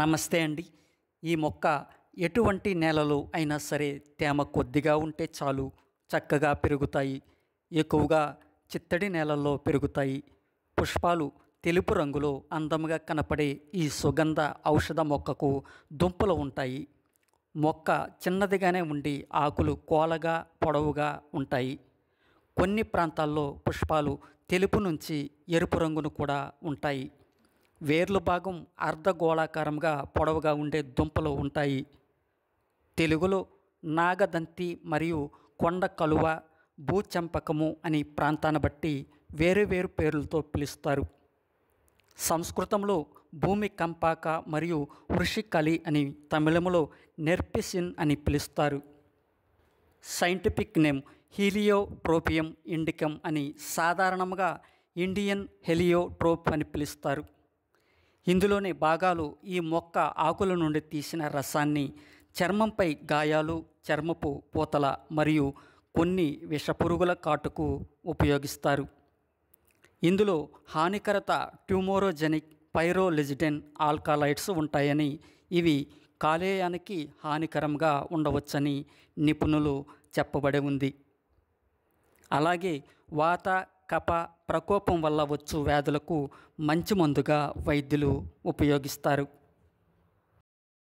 నమస్తే అండి. ఈ మొక్క ఎటువంటి నేలలో అయినా సరే తేమ కొద్దిగా ఉంటే చాలు చక్కగా పెరుగుతాయి. ఎక్కువగా చిత్తడి నేలల్లో పెరుగుతాయి. పుష్పాలు తెలుపు రంగులో అందంగా కనపడే ఈ సుగంధ ఔషధ మొక్కకు దుంపలు ఉంటాయి. మొక్క చిన్నదిగానే ఉండి ఆకులు కోలగా పొడవుగా ఉంటాయి. కొన్ని ప్రాంతాల్లో పుష్పాలు తెలుపు నుంచి ఎరుపు రంగును కూడా ఉంటాయి. వేర్లు భాగం అర్ధగోళాకారంగా పొడవుగా ఉండే దుంపలు ఉంటాయి. తెలుగులో నాగదంతి మరియు కొండ కలువ, భూచంపకము అని ప్రాంతాన్ని బట్టి వేరు వేరు పేర్లతో పిలుస్తారు. సంస్కృతంలో భూమి కంపాక మరియు వృషికలి అని, తమిళంలో నెర్పిసిన్ అని పిలుస్తారు. సైంటిఫిక్ నేమ్ హీలియోట్రోపియం ఇండికం అని, సాధారణంగా ఇండియన్ హెలియోట్రోప్ అని పిలుస్తారు. ఇందులోని భాగాలు ఈ మొక్క ఆకుల నుండి తీసిన రసాన్ని చర్మంపై గాయాలు, చర్మపు పూతల మరియు కొన్ని విషపురుగుల కాటుకు ఉపయోగిస్తారు. ఇందులో హానికరత ట్యూమోరోజెనిక్ పైరోలిజిడెన్ ఆల్కలాయిడ్స్ ఉంటాయని, ఇవి కాలేయానికి హానికరంగా ఉండవచ్చని నిపుణులు చెప్పబడి ఉంది. అలాగే వాత, కఫ ప్రకోపం వల్ల వచ్చు వ్యాధులకు మంచి మందుగా వైద్యులు ఉపయోగిస్తారు.